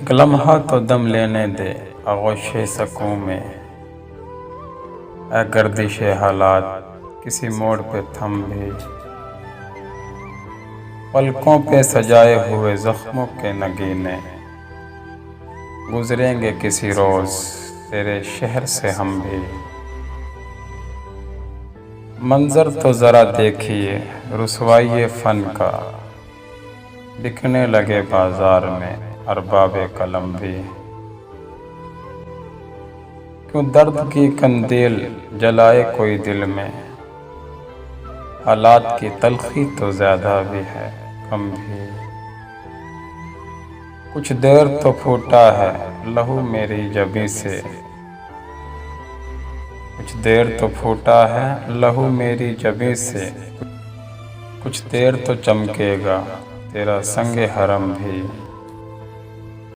एक लम्हा तो दम लेने दे आगोशे सकूं में, ए गर्दिश हालात किसी मोड़ पे थम भी। पलकों पे सजाए हुए जख्मों के नगीने, गुजरेंगे किसी रोज तेरे शहर से हम भी। मंजर तो जरा देखिए रुसवाई फन का, बिकने लगे बाजार में अरबाबे कलम भी। क्यों दर्द की कंदील जलाए कोई दिल में, हालात की तलखी तो ज्यादा भी है कम भी। कुछ देर तो फूटा है लहू मेरी जबी से, कुछ देर तो फूटा है लहू मेरी जबी से। कुछ देर तो चमकेगा तेरा संगे हरम भी।